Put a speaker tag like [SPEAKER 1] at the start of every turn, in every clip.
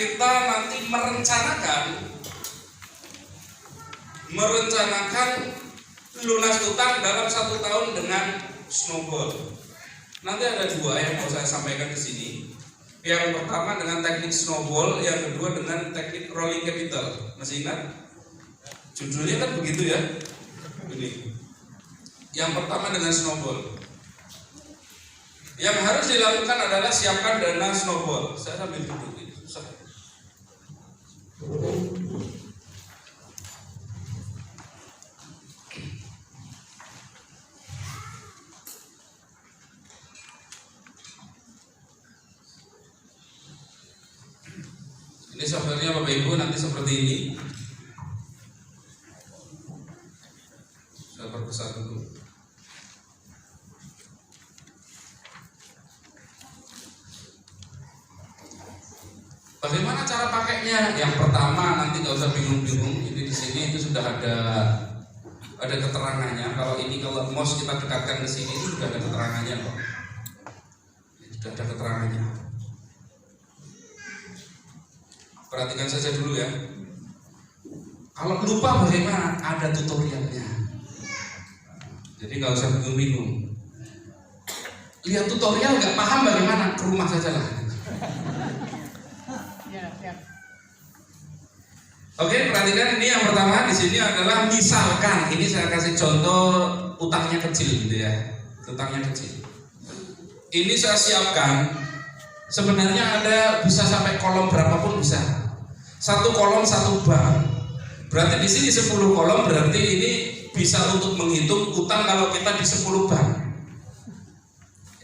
[SPEAKER 1] kita nanti merencanakan lunas utang dalam 1 tahun dengan snowball. Nanti ada 2 yang mau saya sampaikan di sini. Yang pertama dengan teknik snowball, yang kedua dengan teknik rolling capital. Masih ingat? Judulnya kan begitu ya. Ini. Yang pertama dengan snowball. Yang harus dilakukan adalah siapkan dana snowball. Saya sambil duduk ini susah. Ini softwarenya Bapak Ibu nanti seperti ini. Saya perbesar dulu. Bagaimana cara pakainya? Yang pertama nanti nggak usah bingung-bingung. Ini di sini itu sudah ada keterangannya. Kalau mouse kita dekatkan ke sini itu sudah ada keterangannya kok. Sudah ada keterangannya. Perhatikan saja dulu ya. Kalau lupa bagaimana? Ada tutorialnya. Jadi nggak usah bingung-bingung. Lihat tutorial nggak paham bagaimana? Ke rumah saja lah. Oke, perhatikan ini yang pertama di sini adalah misalkan ini saya kasih contoh utangnya kecil gitu ya. Utangnya kecil. Ini saya siapkan. Sebenarnya ada bisa sampai kolom berapapun bisa. 1 kolom 1 bank. Berarti di sini 10 kolom, berarti ini bisa untuk menghitung utang kalau kita di 10 bank.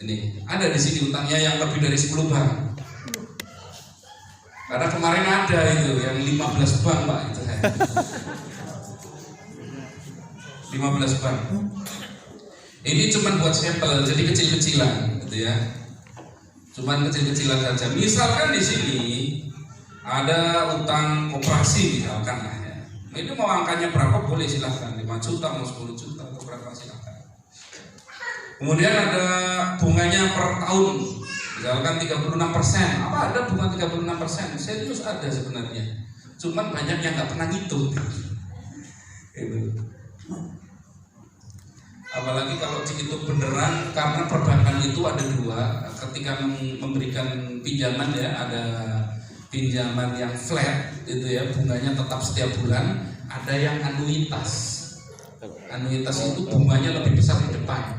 [SPEAKER 1] Ini ada di sini utangnya yang lebih dari 10 bank. Karena kemarin ada itu yang 15 bank Pak itu saya. 15 bank. Ini cuma buat sampel, jadi kecil-kecilan gitu ya. Cuman kecil-kecilan saja. Misalkan di sini ada utang koperasi misalkan lah ya. Ini mau angkanya berapa boleh silahkan, 5 juta mau 10 juta atau berapa silahkan. Kemudian ada bunganya per tahun, misalkan 36%. Apa ada bunga 36%? Serius ada sebenarnya. Cuman banyak yang nggak pernah ngitung. Itu. Apalagi kalau dihitung beneran, karena perbankan itu ada 2. Ketika memberikan pinjaman ya, ada pinjaman yang flat itu ya, bunganya tetap setiap bulan. Ada yang anuitas. Anuitas itu bunganya lebih besar di depan.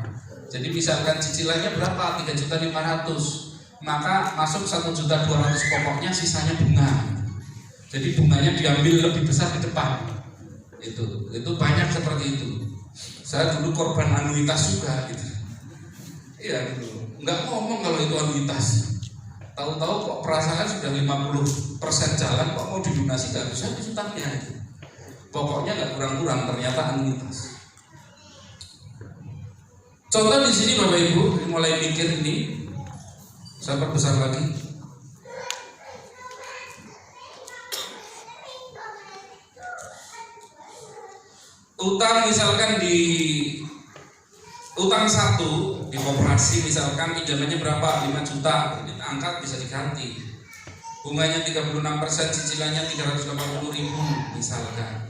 [SPEAKER 1] Jadi misalkan cicilannya berapa? 3.500.000, maka masuk 1.200.000 pokoknya, sisanya bunga. Jadi bunganya diambil lebih besar di depan. Itu banyak seperti itu. Saya dulu korban anuitas juga gitu. Iya gitu. Nggak ngomong kalau itu anuitas. Tahu-tahu kok perasaan sudah 50% jalan, kok mau dilunasi nggak bisa disutangnya. Pokoknya nggak kurang-kurang, ternyata anuitas. Contoh di sini Bapak Ibu, mulai mikir ini, saya perbesar lagi. Utang misalkan di utang 1 di koperasi misalkan pinjamannya berapa? 5 juta, ini angkat bisa diganti. Bunganya 36%, cicilannya 380.000 misalkan.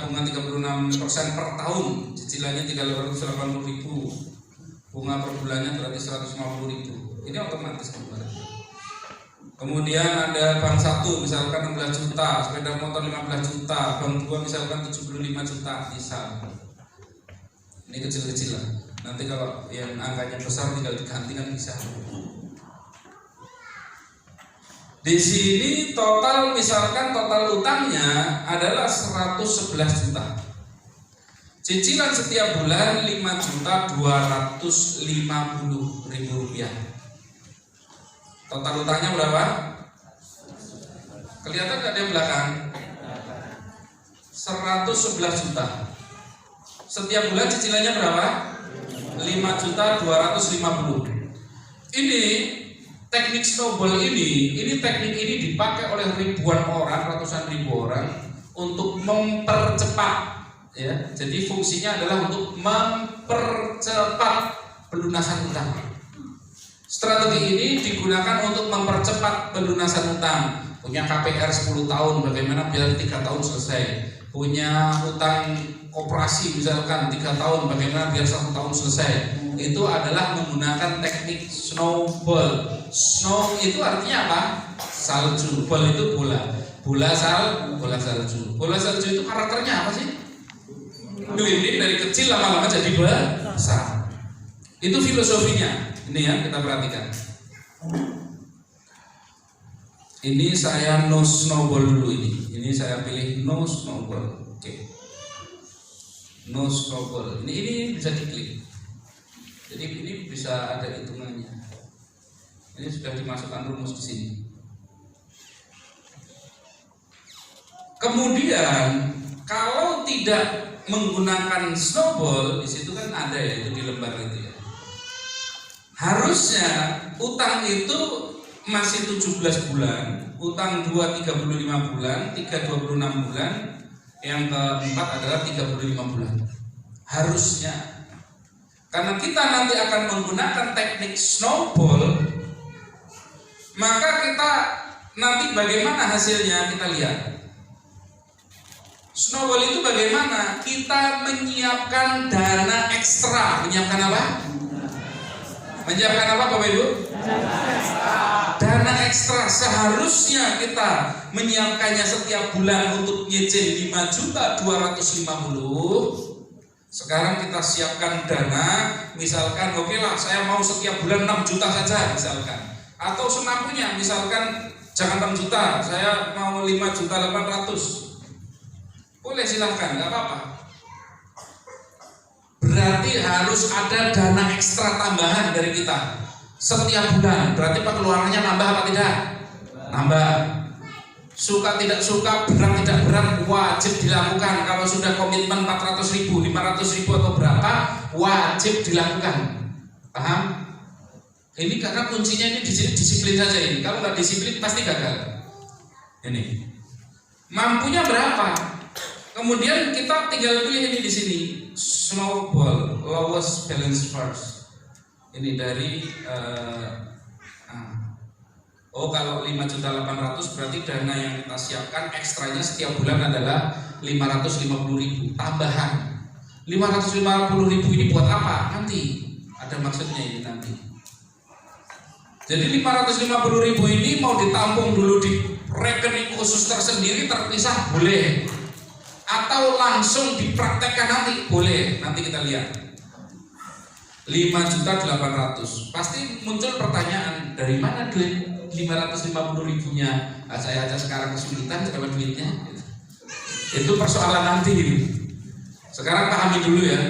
[SPEAKER 1] Bunga 36% per tahun, cicilannya 380.000, bunga per bulannya berarti 150.000. Ini otomatis kembali. Kemudian ada bank 1 misalkan 16 juta, sepeda motor 15 juta, bank 2 misalkan 75 juta misal. Ini kecil-kecilan. Nanti kalau yang angkanya besar tinggal diganti kan bisa. Di sini total misalkan total utangnya adalah 111 juta. Cicilan setiap bulan 5.250.000 rupiah. Total utangnya berapa? Kelihatan nggak di belakang? 111 juta. Setiap bulan cicilannya berapa? 5.250.000. Ini teknik snowball ini teknik ini dipakai oleh ribuan orang, ratusan ribu orang untuk mempercepat ya. Jadi fungsinya adalah untuk mempercepat pelunasan utang. Strategi ini digunakan untuk mempercepat pelunasan utang. Punya KPR 10 tahun, bagaimana biar 3 tahun selesai. Punya utang koperasi misalkan 3 tahun, bagaimana biar 1 tahun selesai. Itu adalah menggunakan teknik snowball. Snow itu artinya apa? Salju. Ball itu bola. Bola salju. Bola salju itu karakternya apa sih? Gelinding dari kecil lama-lama jadi besar. Itu filosofinya. Ini ya, kita perhatikan. Ini saya no snowball dulu ini. Ini saya pilih no snowball. Oke. No snowball. Ini bisa diklik. Jadi ini bisa ada hitungannya. Ini sudah dimasukkan rumus di sini. Kemudian kalau tidak menggunakan snowball, di situ kan ada ya, itu di lembar itu ya. Harusnya utang itu masih 17 bulan, utang 2 35 bulan, 3 26 bulan, yang keempat adalah 35 bulan. Harusnya. Karena kita nanti akan menggunakan teknik snowball, maka kita nanti bagaimana hasilnya kita lihat. Snowball itu bagaimana? Kita menyiapkan dana ekstra. Menyiapkan apa? Menyiapkan apa Bapak Ibu? Dana ekstra. Seharusnya kita menyiapkannya setiap bulan untuk nyicil 5.250.000. Sekarang kita siapkan dana, misalkan oke lah saya mau setiap bulan 6 juta saja misalkan. Atau semampunya misalkan jangan 6 juta, saya mau 5.800.000. Boleh silahkan, nggak apa-apa. Berarti harus ada dana ekstra tambahan dari kita setiap bulan. Berarti pengeluarannya nambah apa tidak? Nambah. Suka tidak suka, berat tidak berat, wajib dilakukan. Kalau sudah komitmen 400.000, 500.000 atau berapa, wajib dilakukan. Paham? Ini karena kuncinya ini disiplin saja ini. Kalau nggak disiplin pasti gagal. Ini. Mampunya berapa? Kemudian kita tinggal pilih ini di sini, snowball, lowest balance first. Ini dari kalau 5.800.000 berarti dana yang kita siapkan ekstranya setiap bulan adalah 550.000 tambahan. 550.000 ini buat apa? Nanti ada maksudnya ini nanti. Jadi 550.000 ini mau ditampung dulu di rekening khusus tersendiri terpisah boleh. Atau langsung dipraktekkan nanti boleh, nanti kita lihat. 5.800.000 pasti muncul pertanyaan, dari mana duit 550.000-nya? Saya aja sekarang kesulitan dapat duitnya. Itu persoalan nanti. Sekarang pahami dulu ya.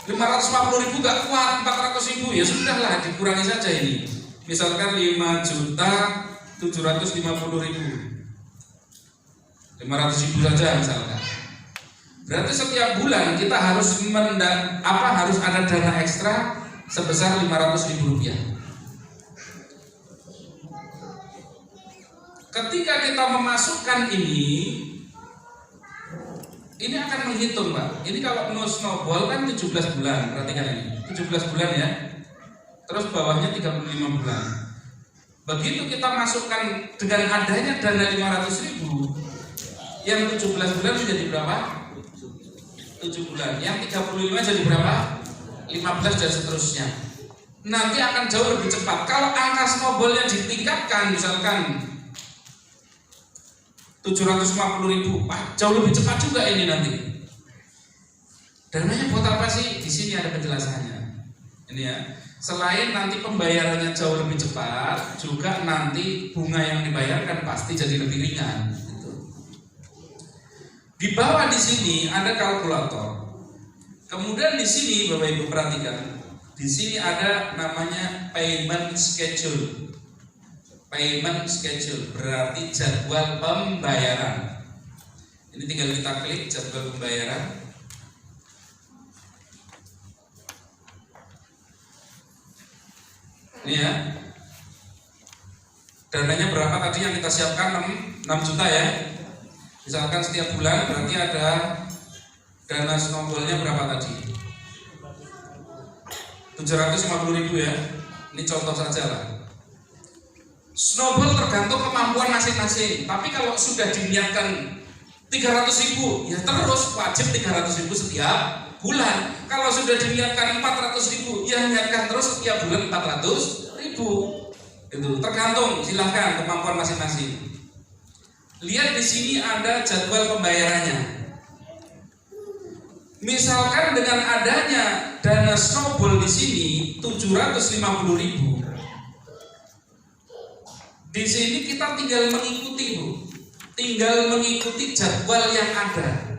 [SPEAKER 1] 550.000 gak kuat, 400.000 ya sudahlah dikurangi saja ini. Misalkan 5.750.000. 500.000 saja misalkan. Berarti setiap bulan kita harus harus ada dana ekstra sebesar 500.000 rupiah. Ketika kita memasukkan ini akan menghitung Pak. Ini kalau no snowball kan 17 bulan, perhatikan ini 17 bulan ya. Terus bawahnya 35 bulan. Begitu kita masukkan dengan adanya dana 500.000, yang 17 bulan menjadi berapa? 7 bulan. Yang 35 jadi berapa? 15 dan seterusnya. Nanti akan jauh lebih cepat. Kalau angka snowballnya ditingkatkan, misalkan 750.000, jauh lebih cepat juga ini nanti. Dananya buat apa sih? Di sini ada penjelasannya. Ini ya. Selain nanti pembayarannya jauh lebih cepat, juga nanti bunga yang dibayarkan pasti jadi lebih ringan. Di bawah di sini ada kalkulator. Kemudian di sini Bapak Ibu perhatikan, di sini ada namanya payment schedule. Payment schedule berarti jadwal pembayaran. Ini tinggal kita klik jadwal pembayaran. Ini ya. Dananya berapa tadi yang kita siapkan? 6 juta ya. Misalkan setiap bulan berarti ada dana snowballnya berapa tadi? 750.000 ya. Ini contoh saja lah. Snowball tergantung kemampuan masing-masing. Tapi kalau sudah diniatkan 300.000, ya terus wajib 300.000 setiap bulan. Kalau sudah diniatkan 400.000, ya niatkan terus setiap bulan 400.000. Itu tergantung, silahkan kemampuan masing-masing. Lihat di sini ada jadwal pembayarannya. Misalkan dengan adanya dana snowball di sini 750.000. Di sini kita tinggal mengikuti, Bu. Tinggal mengikuti jadwal yang ada.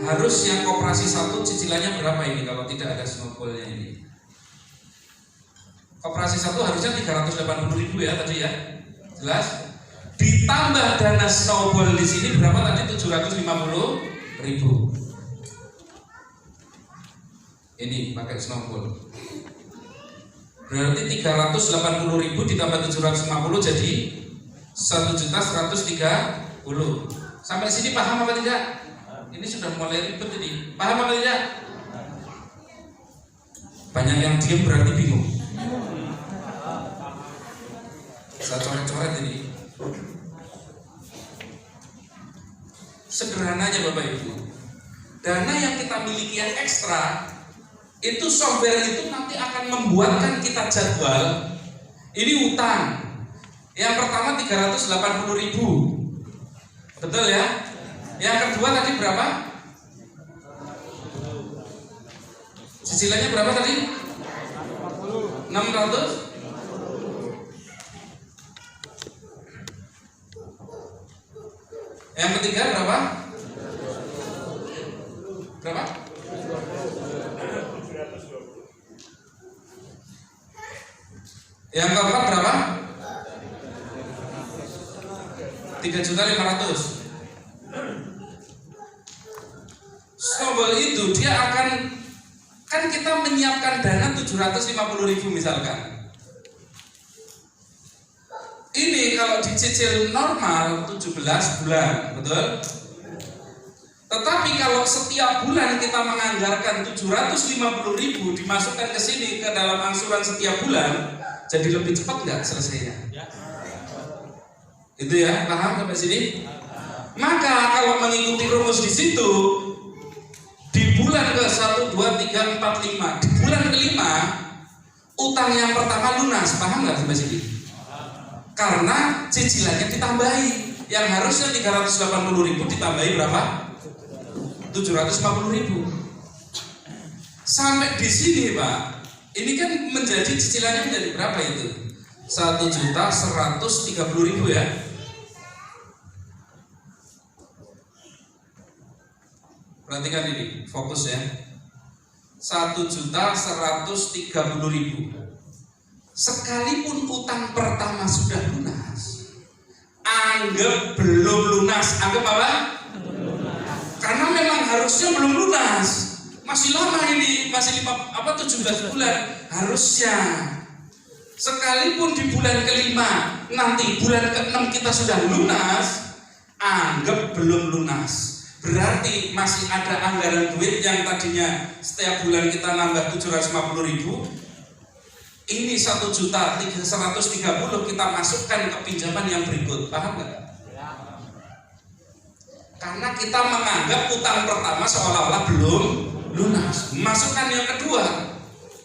[SPEAKER 1] Harus yang koperasi 1 cicilannya berapa ini kalau tidak ada snowballnya ini? Koperasi 1 harusnya 380.000 ya tadi ya. Jelas? Ditambah dana snowball di sini berapa tadi? 750.000. Ini pakai snowball. Berarti 380.000 ditambah 750 jadi 1.130.000. Sampai sini paham apa tidak? Ini sudah mulai ribet ini. Paham apa tidak? Banyak yang diam berarti bingung. Saya coret-coret ini. Sederhananya Bapak Ibu, dana yang kita miliki yang ekstra itu software itu nanti akan membuatkan kita jadwal. Ini utang. Yang pertama 380.000. Betul ya? Yang kedua tadi berapa? Cicilannya berapa tadi? 600. Yang ketiga berapa? Berapa? Yang keempat berapa? 3.500.000. Snowball itu dia akan, kan kita menyiapkan dana 750.000 misalkan. Ini kalau dicicil normal 17 bulan, betul? Tetapi kalau setiap bulan kita menganggarkan 750.000 dimasukkan ke sini ke dalam angsuran setiap bulan, jadi lebih cepat nggak selesainya? Itu ya, paham sampai sini? Maka kalau mengikuti rumus di situ, di bulan ke 1, 2, 3, 4, 5, di bulan kelima utang yang pertama lunas, paham nggak sampai sini? Karena cicilannya ditambahi, yang harusnya 380.000 ditambahi berapa? 750.000. Sampai di sini Pak, ini kan menjadi cicilannya menjadi berapa itu? 1.130.000 ya. Perhatikan ini, fokus ya. 1.130.000. Sekalipun utang pertama sudah lunas, anggap belum lunas. Anggap apa? Karena memang harusnya belum lunas. Masih lama ini, masih 17 bulan harusnya. Sekalipun di bulan kelima, nanti bulan ke-6 kita sudah lunas, anggap belum lunas. Berarti masih ada anggaran duit yang tadinya setiap bulan kita nambah 750.000. Ini 1.130.000 kita masukkan ke pinjaman yang berikut, paham nggak? Karena kita menganggap utang pertama seolah-olah belum lunas. Masukkan yang kedua,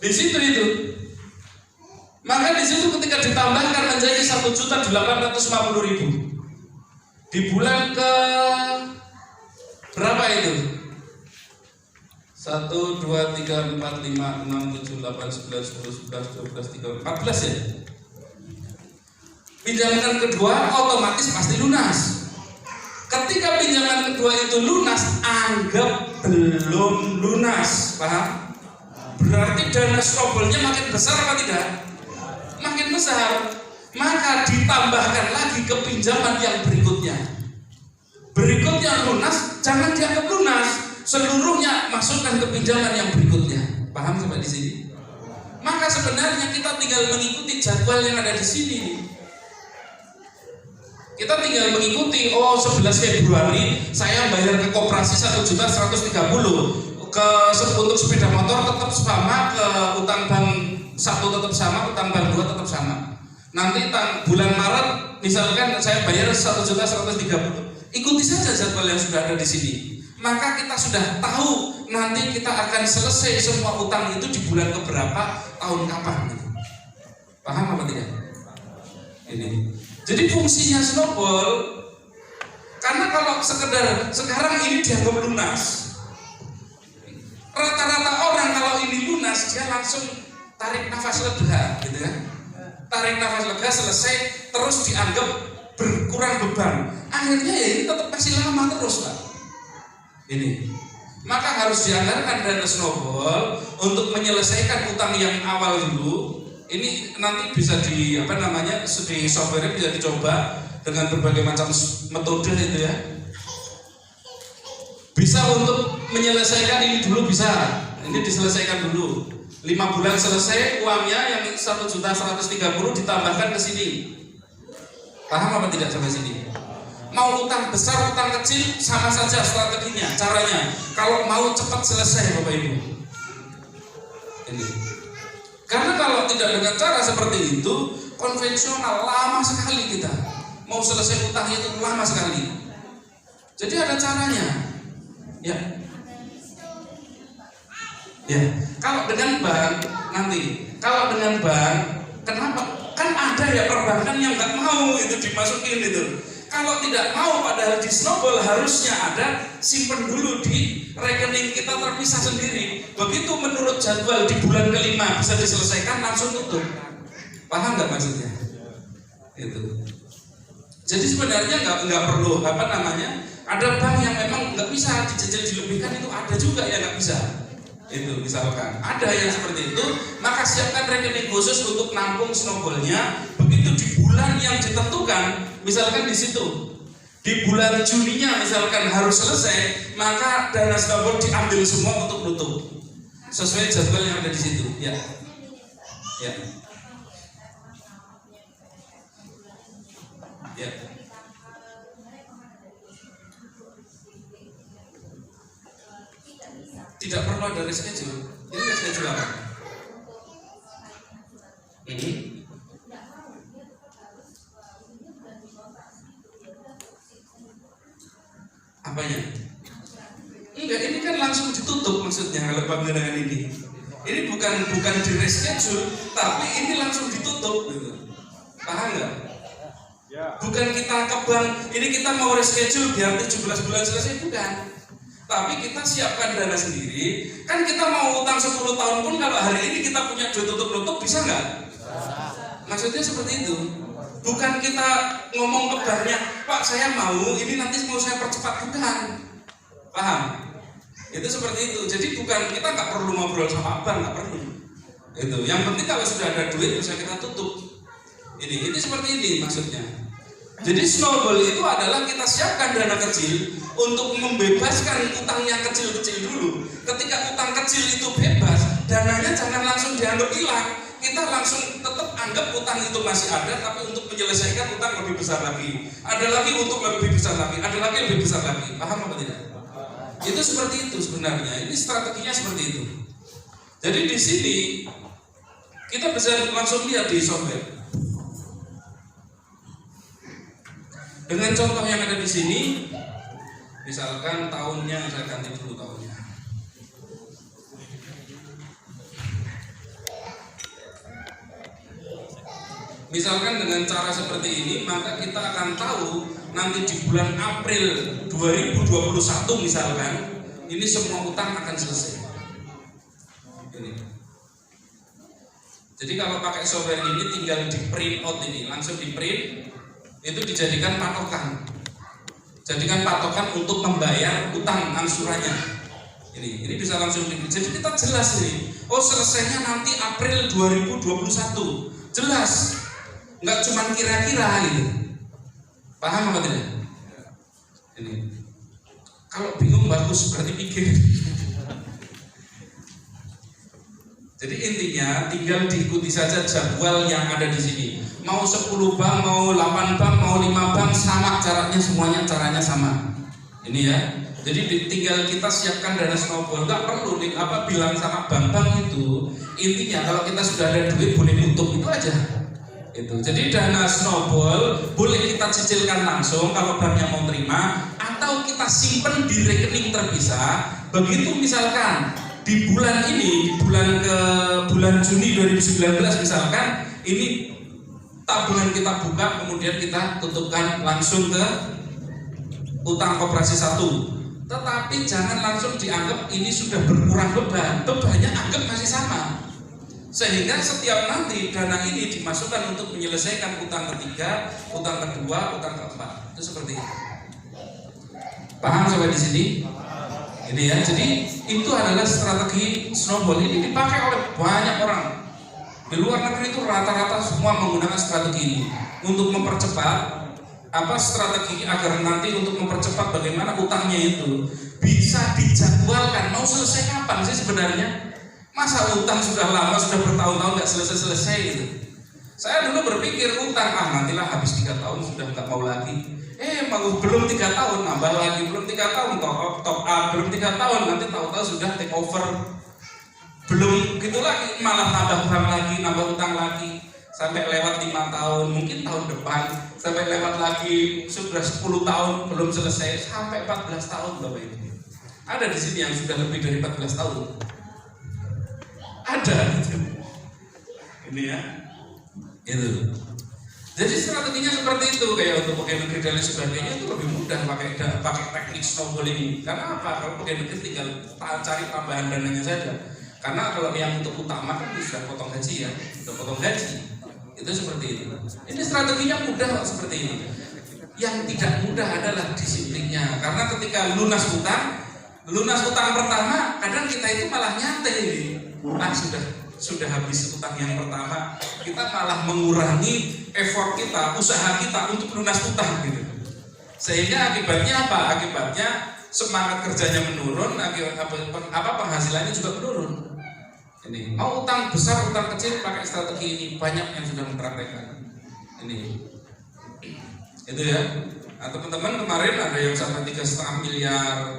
[SPEAKER 1] di situ itu. Maka di situ ketika ditambahkan menjadi 1.850.000 di bulan ke berapa itu? 1, 2, 3, 4, 5, 6, 7, 8, 9, 10, 11, 12, 13, 14 ya. Pinjaman kedua otomatis pasti lunas. Ketika pinjaman kedua itu lunas, anggap belum lunas, paham? Berarti dana snowballnya makin besar apa tidak? Makin besar. Maka ditambahkan lagi ke pinjaman yang berikutnya. Berikutnya lunas, jangan dianggap lunas. Seluruhnya masukkan ke pinjaman yang berikutnya. Paham sampai di sini? Maka sebenarnya kita tinggal mengikuti jadwal yang ada di sini. Kita tinggal mengikuti, oh 11 Februari saya bayar ke koperasi 1.130.000. untuk sepeda motor tetap sama, ke utang bank 1 tetap sama, utang bank 2 tetap sama. Nanti bulan Maret misalkan saya bayar 1.130.000, ikuti saja jadwal yang sudah ada di sini. Maka kita sudah tahu nanti kita akan selesai semua utang itu di bulan keberapa, tahun kapan. Paham apa tidak? Ini. Jadi fungsinya snowball, karena kalau sekedar sekarang ini dianggap lunas. Rata-rata orang kalau ini lunas dia langsung tarik nafas lega, gitu kan? Tarik nafas lega selesai, terus dianggap berkurang beban. Akhirnya ya ini tetap masih lama terus, Pak. Ini. Maka harus dianggarkan dana snowball untuk menyelesaikan utang yang awal dulu. Ini nanti bisa di di software bisa dicoba dengan berbagai macam metode itu ya. Bisa untuk menyelesaikan ini dulu, bisa. Ini diselesaikan dulu. 5 bulan selesai, uangnya yang 1.130.000 ditambahkan ke sini. Paham apa tidak sampai sini? Mau utang besar, utang kecil, sama saja strateginya, caranya. Kalau mau cepat selesai, Bapak Ibu. Ini. Karena kalau tidak dengan cara seperti itu, konvensional lama sekali kita. Mau selesai utangnya itu lama sekali. Jadi ada caranya. Ya. Ya. Kalau dengan bank nanti, kenapa? Kan ada ya perbankan yang nggak mau itu dimasukin itu. Kalau tidak mau, padahal di snowball harusnya ada simpen dulu di rekening kita terpisah sendiri. Begitu menurut jadwal di bulan ke-5 bisa diselesaikan, langsung tutup. Paham nggak maksudnya? Itu. Jadi sebenarnya nggak perlu ada bank yang memang nggak bisa dicicil dilebihkan, itu ada juga yang nggak bisa. Itu misalkan ada yang seperti itu, maka siapkan rekening khusus untuk nampung snowballnya. Begitu di bulan yang ditentukan, misalkan di situ di bulan Juninya misalkan harus selesai, maka dana snowball diambil semua untuk nutup sesuai jadwal yang ada di situ. Ya, ya, ya. Tidak perlu ada reschedule. Ini reschedule apa? Ini apanya? Enggak, ini kan langsung ditutup maksudnya kalau bangga dengan ini. Ini bukan di reschedule, tapi ini langsung ditutup gitu. Paham nggak? Bukan kita ke bank, ini kita mau reschedule biar 17 bulan selesai, bukan. Tapi kita siapkan dana sendiri. Kan kita mau utang 10 tahun pun kalau hari ini kita punya duit tutup-tutup, bisa nggak? Maksudnya seperti itu. Bukan kita ngomong ke banknya, Pak saya mau, ini nanti mau saya percepat, bukan. Paham? Itu seperti itu. Jadi bukan, kita nggak perlu ngobrol sama bank, nggak perlu. Itu. Yang penting kalau sudah ada duit bisa kita tutup. Ini seperti ini maksudnya. Jadi snowball itu adalah kita siapkan dana kecil untuk membebaskan utang yang kecil-kecil dulu. Ketika utang kecil itu bebas, dananya jangan langsung dianggap hilang. Kita langsung tetap anggap utang itu masih ada, tapi untuk menyelesaikan utang lebih besar lagi. Ada lagi untuk lebih besar lagi, ada lagi lebih besar lagi. Paham apa tidak? Itu seperti itu sebenarnya. Ini strateginya seperti itu. Jadi di sini kita bisa langsung lihat di software. Dengan contoh yang ada di sini, misalkan tahunnya saya ganti dulu tahunnya. Misalkan dengan cara seperti ini, maka kita akan tahu nanti di bulan April 2021 misalkan, ini semua utang akan selesai. Ini. Jadi kalau pakai software ini tinggal di print out ini, langsung di print. Itu dijadikan patokan. Jadikan patokan untuk membayar utang angsurannya. Ini bisa langsung jadi kita jelas ini. Oh selesainya nanti April 2021. Jelas. Enggak cuma kira-kira gitu. Paham apa tidak? Ini. Kalau bingung bagus berarti pikir. Jadi intinya tinggal diikuti saja jadwal yang ada di sini. Mau 10 bank, mau 8 bank, mau 5 bank, sama caranya, semuanya caranya sama. Ini ya. Jadi tinggal kita siapkan dana snowball, nggak perlu bilang sama bank itu. Intinya kalau kita sudah ada duit boleh nutup itu aja. Itu. Jadi dana snowball boleh kita cicilkan langsung kalau banknya mau terima, atau kita simpen di rekening terpisah. Begitu misalkan di bulan ini, di bulan Juni 2019 misalkan, ini tabungan kita buka, kemudian kita tutupkan langsung ke utang koperasi 1. Tetapi jangan langsung dianggap ini sudah berkurang bebannya anggap masih sama. Sehingga setiap nanti dana ini dimasukkan untuk menyelesaikan utang ketiga, utang kedua, utang keempat. Itu seperti itu. Paham sampai di sini? Ini ya. Jadi itu adalah strategi snowball. Ini dipakai oleh banyak orang. Di luar negeri itu rata-rata semua menggunakan strategi ini untuk mempercepat strategi agar nanti untuk mempercepat bagaimana utangnya itu bisa dijadwalkan. Mau selesai kapan sih sebenarnya? Masa utang sudah lama, sudah bertahun-tahun nggak selesai-selesai gitu. Saya dulu berpikir utang nantilah habis 3 tahun sudah nggak mau lagi. Belum 3 tahun nambah lagi, belum 3 tahun top up, belum 3 tahun nanti tahu-tahu sudah take over. Belum gitu lagi, malah nambah utang lagi. Sampai lewat 5 tahun, mungkin tahun depan, sampai lewat lagi sudah 10 tahun belum selesai, sampai 14 tahun Bapak Ibu. Ada di sini yang sudah lebih dari 14 tahun. Ada. Ini ya. Itu. Jadi strateginya seperti itu, kayak untuk pegawai negeri dan lain sebagainya itu lebih mudah pakai teknik snowball ini. Karena apa? Kalau pegawai negeri tinggal cari tambahan dananya saja. Karena kalau yang untuk utama kan sudah potong gaji ya, sudah potong gaji. Itu seperti itu. Ini strateginya mudah seperti ini. Yang tidak mudah adalah disiplinnya. Karena ketika lunas utang pertama, kadang kita itu malah nyantai. Sudah habis utang yang pertama, kita malah mengurangi effort kita, usaha kita untuk lunas utang gitu. Sehingga akibatnya apa? Akibatnya semangat kerjanya menurun, penghasilannya juga menurun. Ini mau utang besar, utang kecil pakai strategi ini, banyak yang sudah mempraktekkan. Ini itu ya. Teman-teman kemarin ada yang sampai 3,5 miliar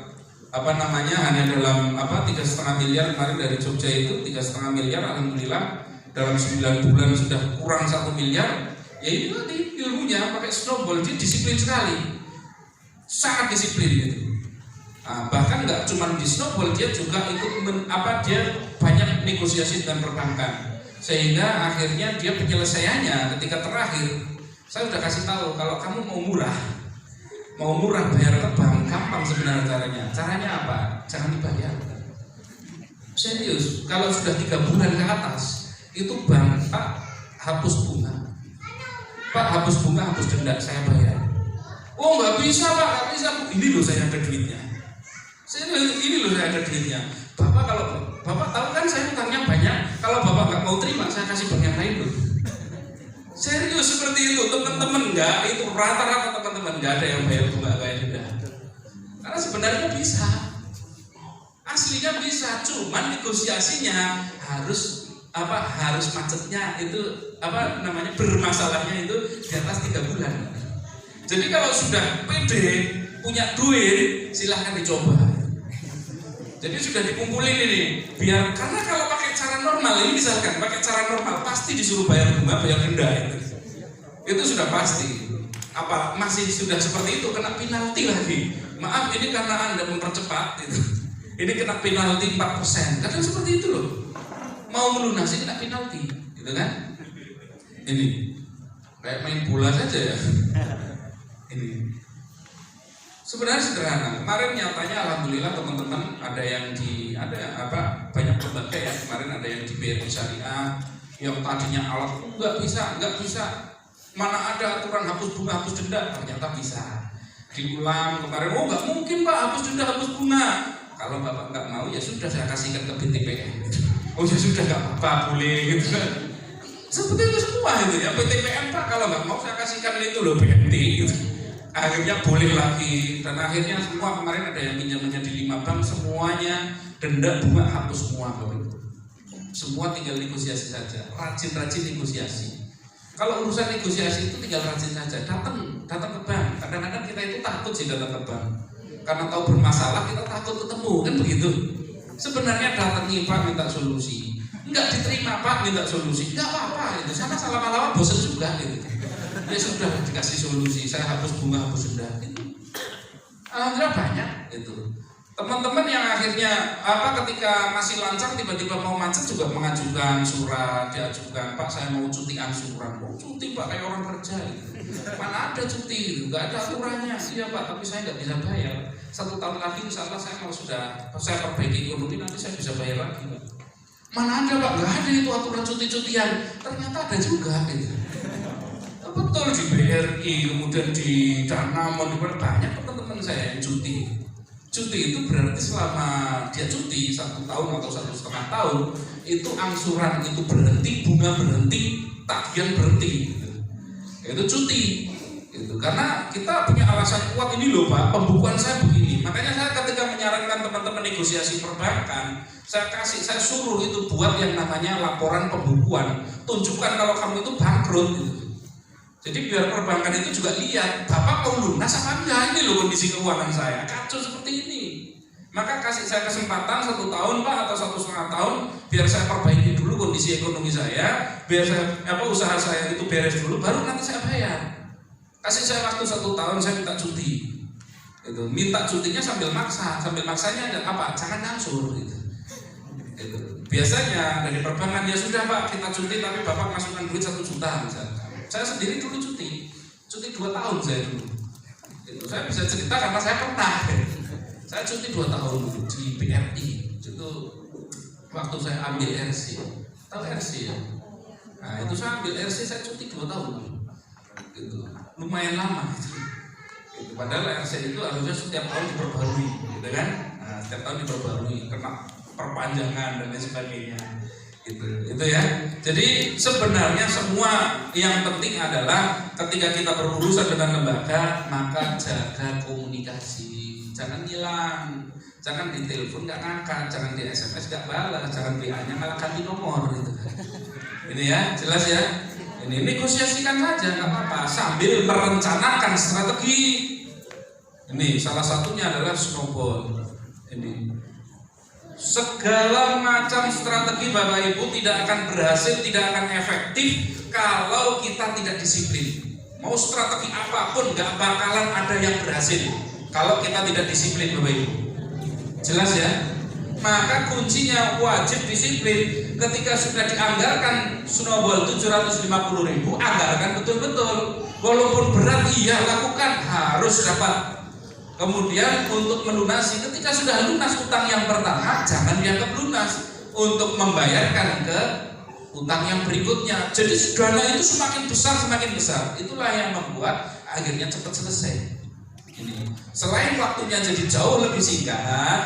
[SPEAKER 1] hanya dalam 3,5 miliar kemarin dari Jogja itu 3,5 miliar. Alhamdulillah dalam 9 bulan sudah kurang 1 miliar. Ya itu tadi ilmunya pakai snowball, dia disiplin sekali, sangat disiplin gitu. Bahkan nggak cuma di snowball, dia juga ikut dia banyak negosiasi dengan perbankan, sehingga akhirnya dia penyelesaiannya ketika terakhir saya udah kasih tahu kalau kamu mau murah bayar ke bank gampang sebenarnya caranya apa? Jangan dibayar serius. Kalau sudah 3 bulan ke atas itu bank, Pak hapus bunga, Pak hapus bunga, hapus denda, saya bayar. Oh nggak bisa Pak, nggak bisa. Ini loh saya ada duitnya. Ini loh saya ada duitnya. Bapak kalau Bapak tahu kan saya utangnya banyak. Kalau Bapak nggak mau terima, saya kasih bank yang lain loh. Serius seperti itu teman-teman, nggak itu rata-rata teman-teman nggak ada yang bayar bunga kayak denda. Karena sebenarnya bisa, aslinya bisa, cuman negosiasinya harus macetnya itu bermasalahnya itu di atas 3 bulan. Jadi kalau sudah pede punya duit silahkan dicoba. Jadi sudah dikumpulin ini, karena kalau pakai cara normal ini misalkan pakai cara normal pasti disuruh bayar bunga, bayar denda itu sudah pasti. Masih sudah seperti itu kena penalti lagi. Maaf ini karena Anda mempercepat itu. Ini kena penalti 4%. Kadang seperti itu loh. Mau melunasi kena penalti, gitu kan? Ini kayak main bola saja ya. Ini sebenarnya sederhana. Kemarin nyatanya alhamdulillah teman-teman ada banyak lembaga ya. Kemarin ada yang di BRI Syariah yang tadinya alat nggak bisa. Mana ada aturan hapus bunga, hapus denda, ternyata bisa. Diulang kemarin, nggak mungkin Pak hapus denda, hapus bunga. Kalau Bapak nggak mau ya sudah saya kasihkan ke BTPN. Oh ya sudah nggak apa-apa, boleh gitu kan. Seperti itu semua itu ya. BTPN Pak kalau nggak mau saya kasihkan itu loh BNT gitu. Akhirnya boleh lagi, dan akhirnya semua kemarin ada yang pinjamannya di 5 bank, semuanya denda bunga hapus semua Bapak. Semua tinggal negosiasi saja, rajin-rajin negosiasi. Kalau urusan negosiasi itu tinggal rajin saja, datang ke bank. Kadang-kadang kita itu takut sih datang ke bank, karena tahu bermasalah kita takut ketemu, kan begitu. Sebenarnya datangi Pak minta solusi, enggak diterima Pak minta solusi, enggak apa-apa itu, sama lama-lama bosan juga gitu. Ya sudah dikasih solusi, saya hapus bunga, hapus denda itu. Alhamdulillah banyak itu. Teman-teman yang akhirnya ketika masih lancang tiba-tiba mau macet juga mengajukan surat, diajukan Pak saya mau cuti angsuran, mau cuti Pak kayak orang kerja gitu. Mana ada cuti gitu, nggak ada aturannya. Iya Pak, tapi saya nggak bisa bayar. 1 tahun lagi insya Allah saya kalau sudah saya perbaiki ekonomi nanti saya bisa bayar lagi Pak. Mana ada Pak, nggak ada itu aturan cuti-cutian. Ternyata ada juga gitu. Betul di BRI, kemudian di Danamon, banyak teman-teman saya yang cuti. Cuti itu berarti selama dia cuti 1 tahun atau 1,5 tahun itu angsuran itu berhenti, bunga berhenti, tagihan berhenti. Itu cuti. Itu karena kita punya alasan kuat ini loh Pak, pembukuan saya begini. Makanya saya ketika menyarankan teman-teman negosiasi perbankan, saya suruh itu buat yang namanya laporan pembukuan. Tunjukkan kalau kamu itu bangkrut gitu. Jadi biar perbankan itu juga lihat, Bapak mau lunas apa enggak, ini loh kondisi keuangan saya, kacau seperti ini. Maka kasih saya kesempatan 1 tahun Pak atau 1,5 tahun, biar saya perbaiki dulu kondisi ekonomi saya, biar saya usaha saya itu beres dulu, baru nanti saya bayar. Kasih saya waktu 1 tahun, saya minta cuti. Itu minta cutinya sambil maksanya ada apa? Jangan ngangsur gitu. Itu. Biasanya dari perbankan ya sudah Pak kita cuti tapi Bapak masukkan duit 1 juta misalnya. Saya sendiri dulu cuti 2 tahun saya dulu. Itu saya bisa cerita karena saya pernah. Saya cuti 2 tahun dulu di BRI. Itu waktu saya ambil RC. Tahu RC ya? Nah itu saya ambil RC saya cuti 2 tahun dulu. Gitu. Lumayan lama. Gitu. Padahal RC itu harusnya setiap tahun diperbarui, gitu kan? Nah, setiap tahun diperbarui karena perpanjangan dan lain sebagainya. Itu ya. Jadi sebenarnya semua yang penting adalah ketika kita berurusan dengan lembaga maka jaga komunikasi, jangan hilang, jangan ditelepon nggak ngangkat, jangan di SMS nggak balas, jangan WA-nya malah ganti nomor gitu. Ini ya jelas ya. Ini negosiasikan saja nggak apa-apa sambil merencanakan strategi. Ini salah satunya adalah snowball. Ini segala macam strategi Bapak Ibu tidak akan berhasil, tidak akan efektif kalau kita tidak disiplin. Mau strategi apapun gak bakalan ada yang berhasil kalau kita tidak disiplin Bapak Ibu. Jelas ya? Maka kuncinya wajib disiplin. Ketika sudah dianggarkan snowball 750.000, anggarkan betul-betul. Walaupun berat iya lakukan, harus dapat. Kemudian untuk melunasi, ketika sudah lunas utang yang pertama, jangan dianggap lunas untuk membayarkan ke utang yang berikutnya. Jadi dana itu semakin besar. Itulah yang membuat akhirnya cepat selesai. Ini. Selain waktunya jadi jauh lebih singkat,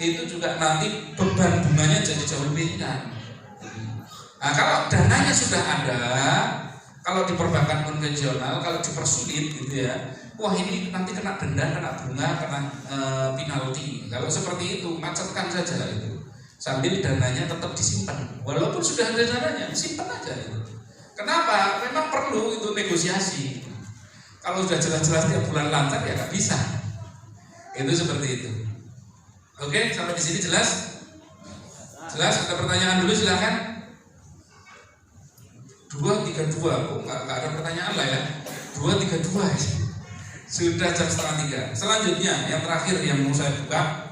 [SPEAKER 1] itu juga nanti beban bunganya jadi jauh lebih ringan. Nah, kalau dananya sudah ada, kalau di perbankan konvensional, kalau dipersulit gitu ya, wah ini nanti kena denda, kena bunga, kena penalti. Kalau seperti itu macetkan saja itu, sambil dananya tetap disimpan. Walaupun sudah ada dananya, simpan aja itu. Kenapa? Memang perlu itu negosiasi. Kalau sudah jelas-jelas tiap bulan lancar ya nggak bisa. Itu seperti itu. Oke, sampai di sini jelas? Jelas? Ada pertanyaan dulu silakan. 2.32, kok nggak ada pertanyaan lah ya. 2.32 sudah jam 2:30. Selanjutnya yang terakhir yang mau saya buka